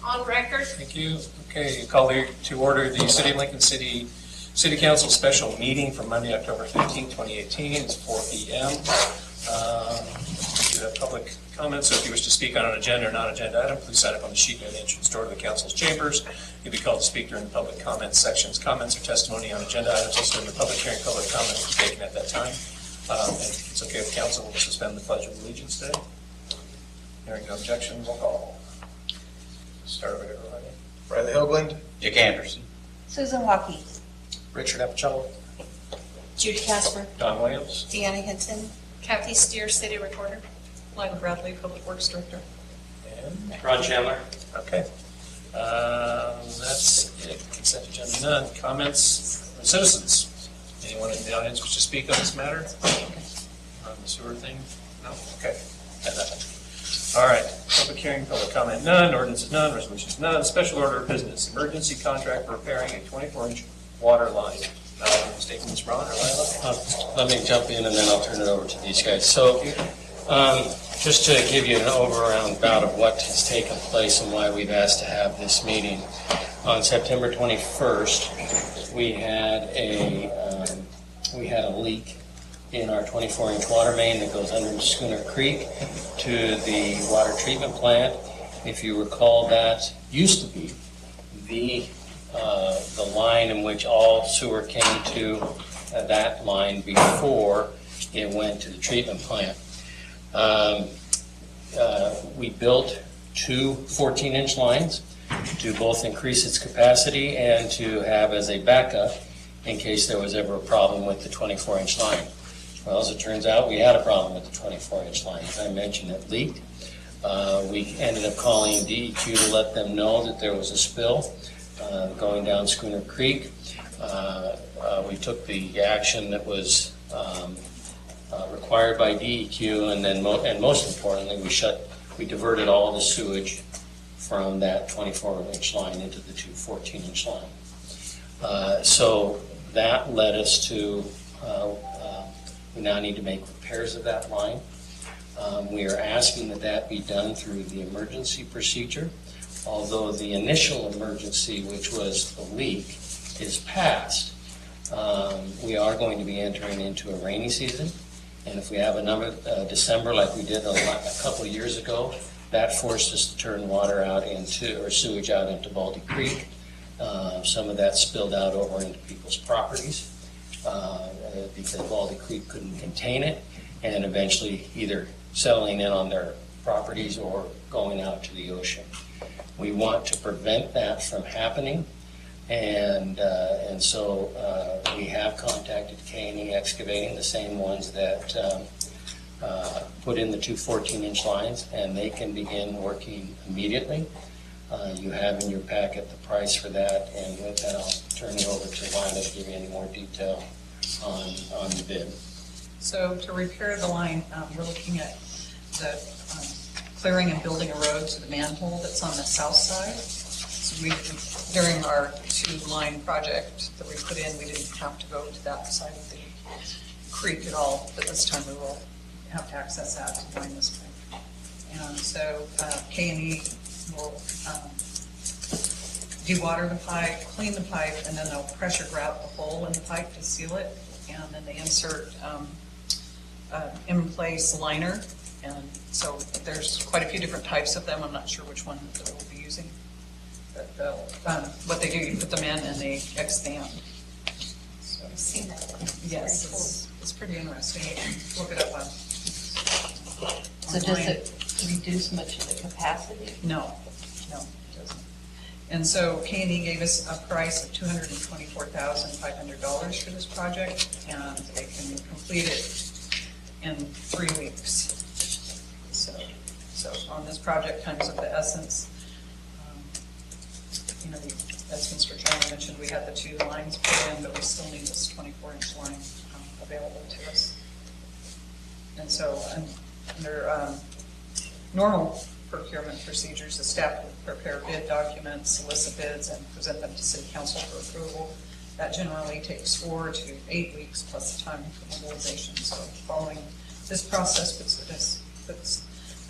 On record. Thank you. Okay, call to order the City of Lincoln City Council special meeting for Monday, October 15, 2018. It's 4 p.m. We do have public comments, so if you wish to speak on an agenda or non-agenda item, please sign up on the sheet near the entrance door to the council's chambers. You'll be called to speak during the public comments sections. Comments or testimony on agenda items listed in the public hearing, public comment will be taken at that time. And if it's okay with council, we'll suspend the Pledge of Allegiance today. Hearing no objections, we'll call. Start over here, Riley Hoagland. Dick Anderson. Susan Waukee. Richard Apicella. Judy Casper. Don Williams. Deanna Hinton. Kathy Steer, City Recorder. Lila Bradley, Public Works Director. And Ron Chandler. okay. That's it. Consent agenda none. Comments from citizens? Anyone in the audience wish to speak on this matter? On the sewer thing? No? Okay. All right. Public hearing, public comment none. Ordinance none. Resolutions none. Special order of business. Emergency contract for repairing a 24-inch water line. Statements, Ron or Lila? Let me jump in and then I'll turn it over to these guys. So just to give you an roundabout of what has taken place and why we've asked to have this meeting. On September 21st, we had a leak in our 24-inch water main that goes under Schooner Creek to the water treatment plant. If you recall, that used to be the line in which all sewer came to that line before it went to the treatment plant. We built two 14-inch lines to both increase its capacity and to have as a backup in case there was ever a problem with the 24-inch line. Well, as it turns out, we had a problem with the 24-inch line. As I mentioned, it leaked. We ended up calling DEQ to let them know that there was a spill going down Schooner Creek. We took the action that was required by DEQ, and then and most importantly, we diverted all the sewage from that 24-inch line into the two 14-inch line. So that led us to we now need to make repairs of that line. We are asking that be done through the emergency procedure. Although the initial emergency, which was the leak, is past, we are going to be entering into a rainy season. And if we have another December like we did a couple of years ago, that forced us to turn water out or sewage out into Baldy Creek. Some of that spilled out over into people's properties because Baldy Creek couldn't contain it, and eventually either settling in on their properties or going out to the ocean. We want to prevent that from happening, and so we have contacted K&E Excavating, the same ones that put in the two 14-inch lines, and they can begin working immediately. You have in your packet the price for that, and with that I'll turn it over to Lila to give you any more detail on the bid. So to repair the line, we're looking at the clearing and building a road to the manhole that's on the south side. So during our two-line project that we put in, we didn't have to go to that side of the creek at all, but this time we will have to access that to line this pipe. And so K&E will dewater the pipe, clean the pipe, and then they'll pressure grab the hole in the pipe to seal it, and then they insert in-place liner. And so there's quite a few different types of them. I'm not sure which one that we'll be using. But what they do, you put them in and they expand. So, I've seen that. yes, it's pretty interesting. Look it up on. So does it reduce much of the capacity? No, it doesn't. And so K&E gave us a price of $224,500 for this project, and they can complete it in 3 weeks. So on this project, time's of the essence. As Mr. Chairman mentioned, we had the two lines put in, but we still need this 24-inch line available to us. And so under normal procurement procedures, the staff will prepare bid documents, solicit bids, and present them to City Council for approval. That generally takes 4 to 8 weeks plus the time for mobilization. So following This process puts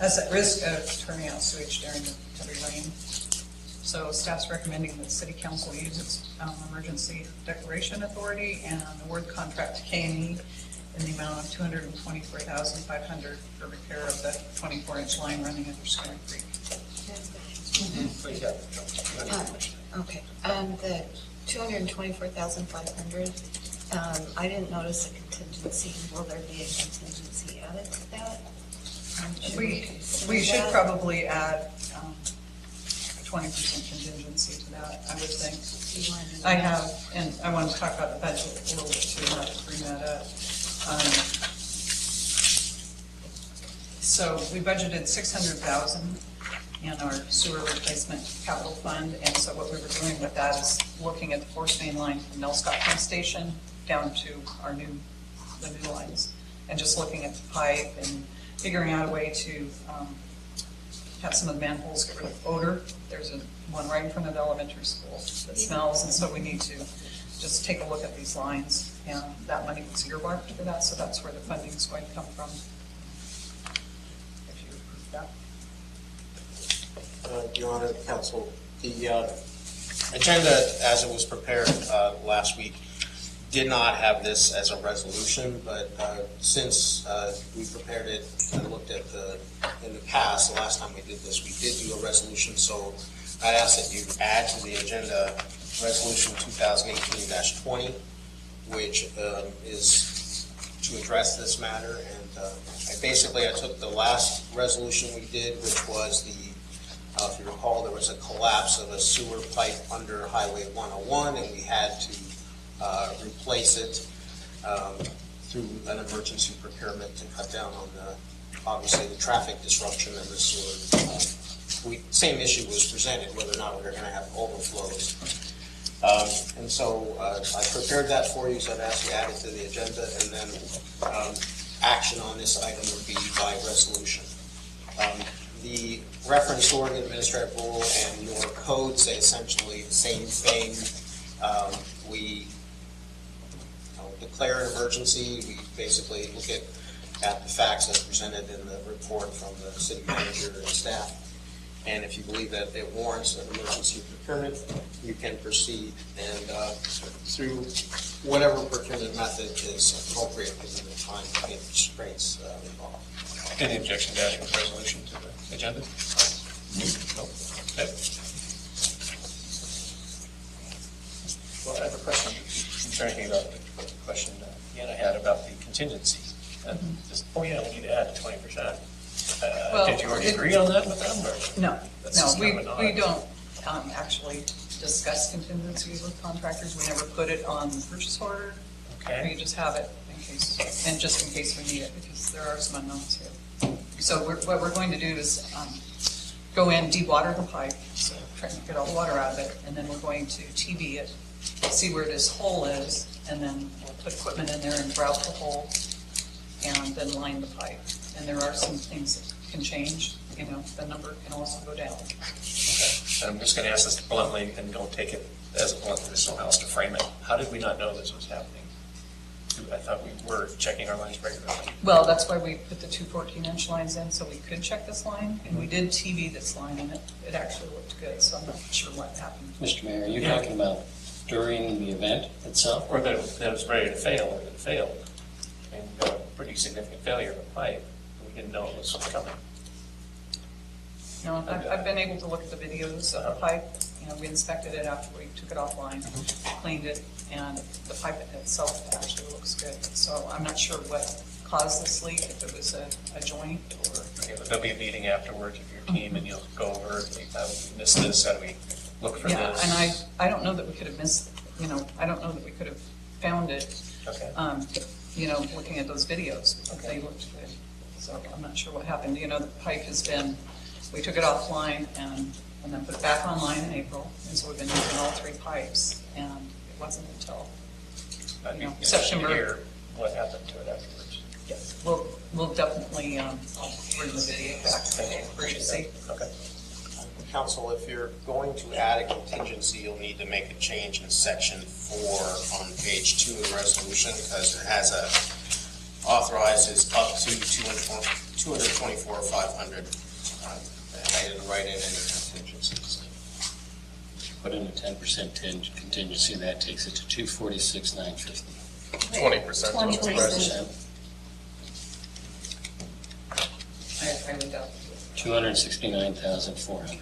us at risk of turning out sewage during the heavy rain. So staff's recommending that City Council use its emergency declaration authority and award the contract to K&E in the amount of $224,500 for repair of the 24-inch line running under Square Creek. Please, yeah. Okay, the 224,500, I didn't notice a contingency. Will there be a contingency added to that? We should probably add 20% contingency to that, I would think. I have, and I want to talk about the budget a little bit too, not to bring that up. So we budgeted $600,000 in our sewer replacement capital fund, and so what we were doing with that is looking at the force main line from Nelscott Pump Station down to the new lines, and just looking at the pipe and figuring out a way to have some of the manholes get rid of odor. There's one right in front of the elementary school that smells, and so we need to just take a look at these lines, and that money was earmarked for that, so that's where the funding is going to come from. If you approve that. Your Honor, Counsel, the agenda as it was prepared last week did not have this as a resolution, but since we prepared it and looked at in the past, the last time we did this, we did do a resolution, so I'd ask that you add to the agenda Resolution 2018-20, which is to address this matter. And I took the last resolution we did, which was if you recall, there was a collapse of a sewer pipe under Highway 101, and we had to replace it through an emergency procurement to cut down on obviously the traffic disruption in the sewer. Same issue was presented, whether or not we were going to have overflows. And so I prepared that for you, so I'd ask you to add it to the agenda, and then action on this item would be by resolution. The reference to Oregon Administrative Rule and your code say essentially the same thing. We declare an emergency. We basically look at the facts as presented in the report from the city manager and staff. And if you believe that it warrants an emergency procurement, you can proceed and through whatever procurement method is appropriate given the time constraints involved. Any objection to adding the resolution to the agenda? No. Okay. Well, I have a question. I'm trying to think about the question again I had about the contingency. We need to add 20%. Did you already agree on that with them? Or? No, we odd. don't actually discuss contingencies with contractors. We never put it on the purchase order. Okay. We just have it in case, and just in case we need it, because there are some unknowns here. So what we're going to do is go in, dewater the pipe, so trying to get all the water out of it, and then we're going to TB it, see where this hole is, and then we'll put equipment in there and grout the hole, and then line the pipe. And there are some things that can change, the number can also go down. Okay. I'm just going to ask this bluntly, and don't take it as a blunt, there's someone else to frame it. How did we not know this was happening? I thought we were checking our lines regularly. Well, that's why we put the two 14-inch lines in, so we could check this line, and we did TV this line, and it actually looked good, so I'm not sure what happened. Mr. Mayor, are you talking about during the event itself? Or that it was ready to fail, or that it failed. I mean, we got a pretty significant failure of a pipe, and we didn't know it was coming. No, I've been able to look at the videos of the pipe. We inspected it after we took it offline, cleaned it, and the pipe itself actually looks good. So I'm not sure what caused this leak, if it was a joint or... Okay, but there'll be a meeting afterwards of your team, and you'll go over, how do we miss this, how do we look for Yeah, this? and I don't know that we could have missed, I don't know that we could have found it, Okay. Looking at those videos. They looked good. So I'm not sure what happened. The pipe has been, we took it offline and then put it back online in April. And so we've been using all three pipes, and it wasn't until I'd be interested to September. hear what happened to it afterwards. Yes, we'll definitely bring the video back for you to see. Okay. Council, if you're going to add a contingency, you'll need to make a change in section 4 on page 2 of the resolution, because it has authorizes up to 224,500. I didn't write in any contingencies. Put in a 10% contingency, that takes it to 246,950. 20%. 20%. I highly doubt. 269,400.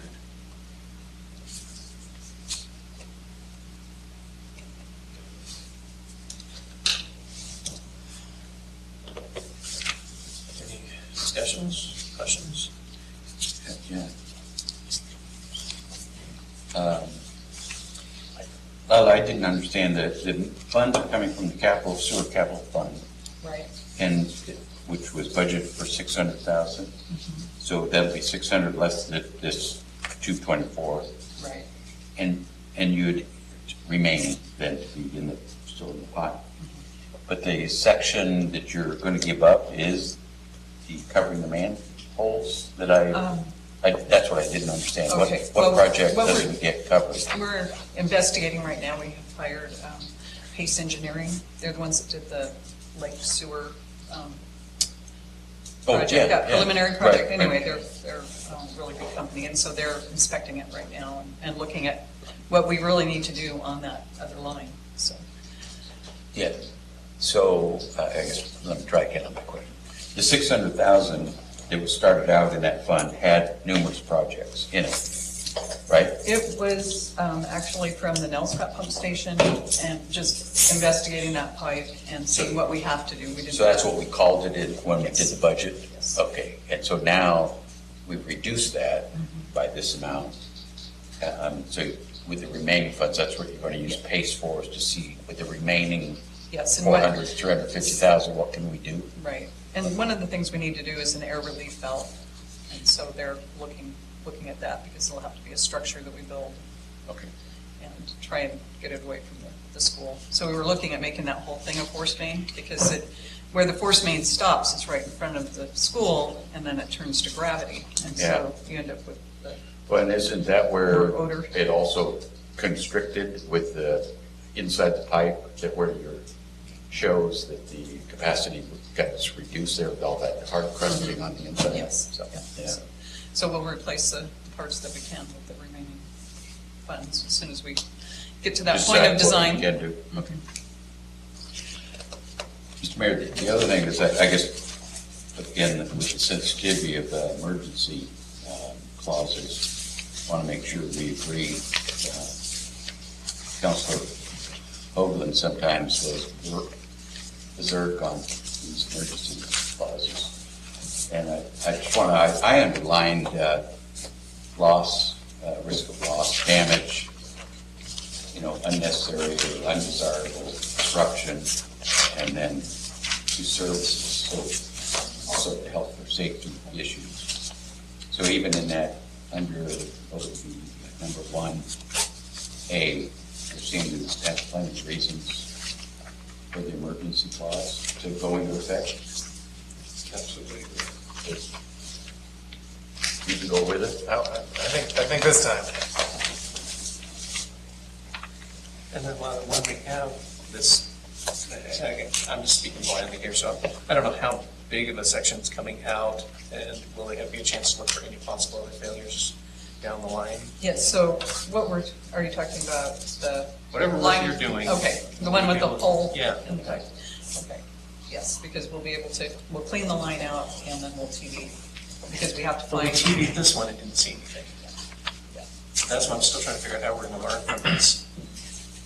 Any discussions, questions? Yeah. Well, I didn't understand that the funds are coming from the sewer capital fund, Right. and which was budgeted for 600,000. So that'll be 600 less than this 224, Right. and you'd remaining then to be still in the pot. But the section that you're going to give up is the covering the manholes that that's what I didn't understand. Okay, What well, project what we're- doesn't get covered? We're investigating right now. We have hired Pace Engineering. They're the ones that did the lake sewer project, that preliminary project. Right, Anyway, right. they're a really good company, and so they're inspecting it right now and looking at what we really need to do on that other line, so. Yeah, so I guess, let me try again on my question. The 600,000 that was started out in that fund had numerous projects in it, right? It was actually from the Nelscott pump station and just investigating that pipe and seeing what we have to do. We didn't. So that's what we called it when we did Yes. the budget? Yes. Okay, and so now we've reduced that by this amount. So with the remaining funds, that's what you're going to use PACE for, is to see with the remaining Yes, and what, 400, 350,000, what can we do? right. And one of the things we need to do is an air relief valve. And so they're looking at that because it'll have to be a structure that we build Okay. and try and get it away from the school. So we were looking at making that whole thing a force main because where the force main stops, it's right in front of the school and then it turns to gravity. And so you end up with the Well, and isn't that where odor. it also constricted with the inside the pipe, that where your shows that the capacity gets reduced there with all that hard crusting on the inside? Yes. So, Yeah. yeah. So we'll replace the parts that we can with the remaining funds as soon as we get to that point of Decide what we design. can do. Okay. Mr. Mayor, the other thing is that, I guess, again, with the sensitivity of the emergency clauses, want to make sure we agree. Councilor Hoagland sometimes goes berserk on these emergency clauses. And I just want to, I underlined loss, risk of loss, damage, unnecessary or undesirable disruption, and then to services, so also the health or safety issues. So even in that, under what would be number 1A, there seem to have plenty of reasons for the emergency clause to go into effect. Absolutely. You can go with it? I think this time. And then when we have this, again, I'm just speaking blindly here, so I don't know how big of a section's coming out, and will they be a chance to look for any possible other failures down the line? Yes, so are you talking about the? Whatever work line? you're doing. Okay, the one with the pole? Yeah. in the back. Okay, yes, because we'll clean the line out and then we'll TV, because we have to When we find. TV'd this one, it didn't see anything. Yeah. That's why I'm still trying to figure out how we're going to learn from this,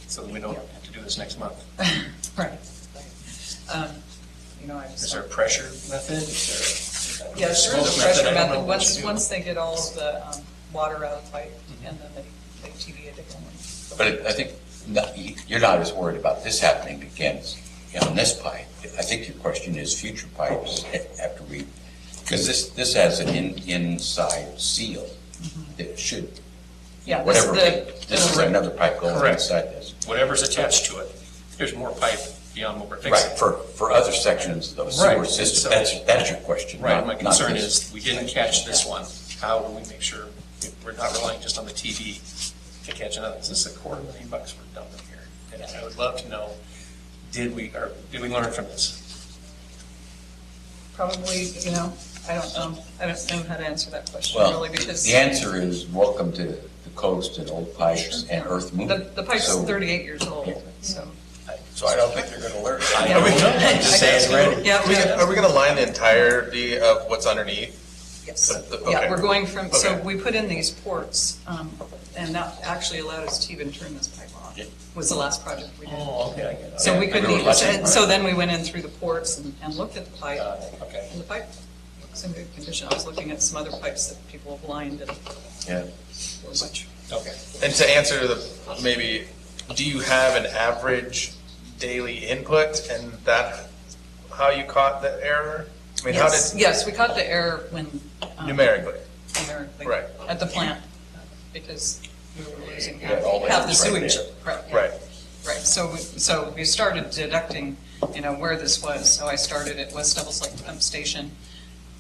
so that we don't have to do this next month. Right. I just. Is there a pressure method? Is there Yes, there is a smoke pressure I don't know method. what to do. Once they get all of the water out of the pipe, and then they TV it again. But I think you're not as worried about this happening again on this pipe. I think your question is future pipes after because this has an inside seal that should, Yeah, whatever, this is another pipe going Correct. inside this. Whatever's attached to it, there's more pipe beyond what we're fixing. Right, for other sections of the sewer Right. system, So- that's your question. Right, not- my not concern this. is, we didn't catch this one. How will we make sure we're not relying just on the TV to catch another? This is $250,000 we're dumping here. And I would love to know, did we learn from this? Probably, I don't know. I don't know how to answer that question Well, really because. the answer is welcome to the coast and old pipes and earth moving. The pipe's So- 38 years old, so. So I don't think you're going to learn. Yeah. Are we- Just saying, ready. Yeah, Are we going to line the entirety of what's underneath? yes. Okay. Yeah, we're going from, so Okay. we put in these ports, and that actually allowed us to even turn this pipe on, was the last project we did. Oh, okay, I get it. So we Okay. couldn't I know even, electric, so right? then we went in through the ports and looked at the pipe, Got it, okay. and the pipe was in good condition. I was looking at some other pipes that people have lined and Yeah. were much. Okay. And to answer maybe, do you have an average daily input and that, how you caught the error? I mean, how did, Yes, we caught the error when. numerically? Numerically. Right. At the plant, because we were losing Yeah, all the half the lines right sewage. Right. Right. Right, so we started deducting, where this was. So I started at West Devils Lake Pump Station,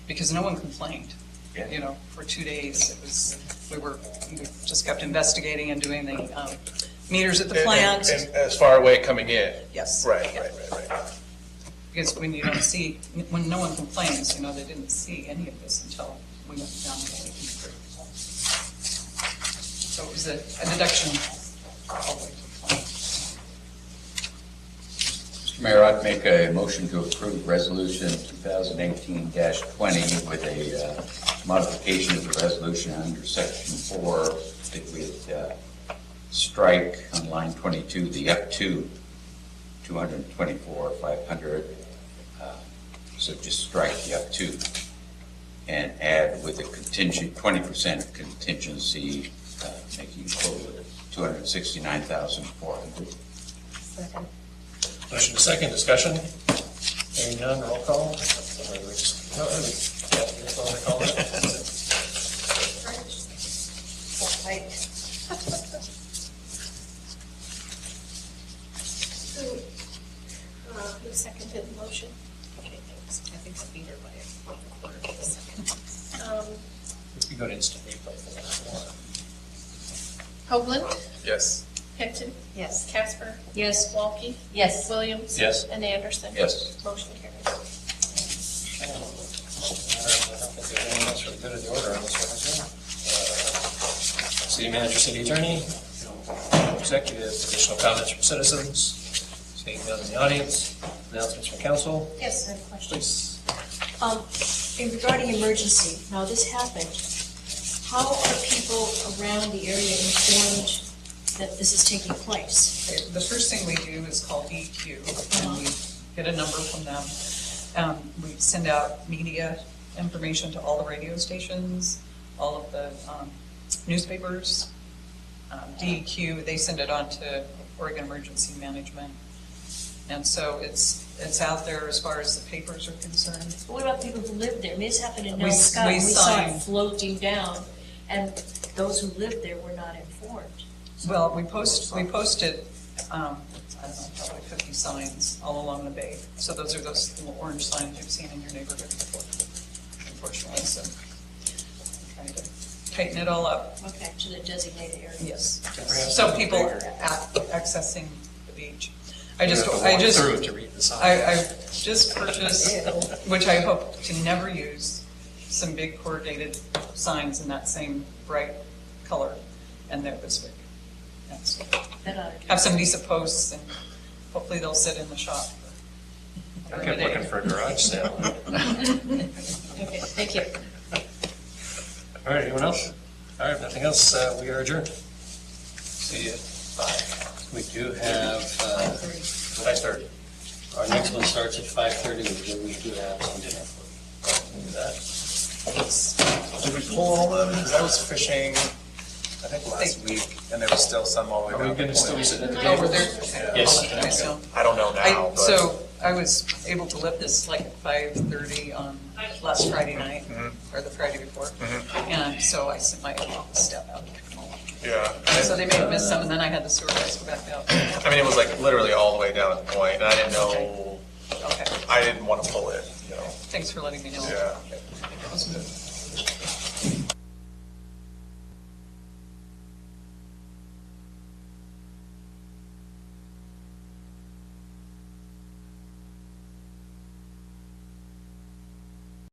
because no one complained. Yeah. For 2 days, we just kept investigating and doing the meters at the plant. And as far away coming in? Yes. Right. Because when you don't see, when no one complains, they didn't see any of this until we went down the lake. So it was a deduction all the way to the plant. Mr. Mayor, I'd make a motion to approve Resolution 2018-20 with a modification of the resolution under Section 4 that we'd strike on line 22, the up to 224,500. So just strike the up to and add with a contingent, 20% contingency, making a total of 269,400. Second. Motion to second, discussion. Hearing none, roll call. Or we just- no, yeah, that's all I call it. Right. Who seconded the motion? Okay, thanks. I think it's Peter by a quarter of a second. You go to instant replay for that one. Hoagland, Yes. Hinton, Yes. Casper, Yes. Walke, Yes. Williams. Yes. And Anderson. Yes. Motion carries. I don't think there's anything else for the good of the order on this one, is there? City manager, city attorney, executive, additional comments from citizens, seeing none in the audience, announcements from council, Yes, I have a question. please. Regarding emergency, now this happened, how are people around the area informed that this is taking place? The first thing we do is call DEQ, and we get a number from them. We send out media information to all the radio stations, all of the newspapers. DEQ, they send it on to Oregon Emergency Management. And so it's out there as far as the papers are concerned. But what about people who live there? I mean, this happened in We- Nels Scott, we and we saw sign- it floating down, and those who lived there were not informed. Well, we posted, I don't know, probably 50 signs all along the bay. So those are those little orange signs you've seen in your neighborhood before, unfortunately, so I'm trying to tighten it all up. Okay, to the designated area. Yes. Perhaps So something people bigger. accessing the beach. I You just, have to I walk just, through to read the sign. I just purchased, which I hope to never use, some big corrugated signs in that same bright color, and they're this big. And so That ought to- have some decent posts, and hopefully they'll sit in the shop. I kept looking for a garage sale. Okay, thank you. All right, anyone else? All right, nothing else, we are adjourned. See you at 5. We do have, 5:30. our next one starts at 5:30, we do have some dinner. Did we pull all of them? Because I was fishing, I think last week, and there was still some all the way Are down. we gonna still be sitting at the Oh, table? were there? Yes. I so. I don't know now, but. So I was able to lift this like at 5:30 on last Friday night, or the Friday before. And so I sent my office staff out to pick them all up. Yeah. So they may have missed some, and then I had the sewer guys go back out. I mean, it was like literally all the way down at the point, and I didn't know, Okay, I didn't want to pull it, you know. thanks for letting me know. Yeah. That was good.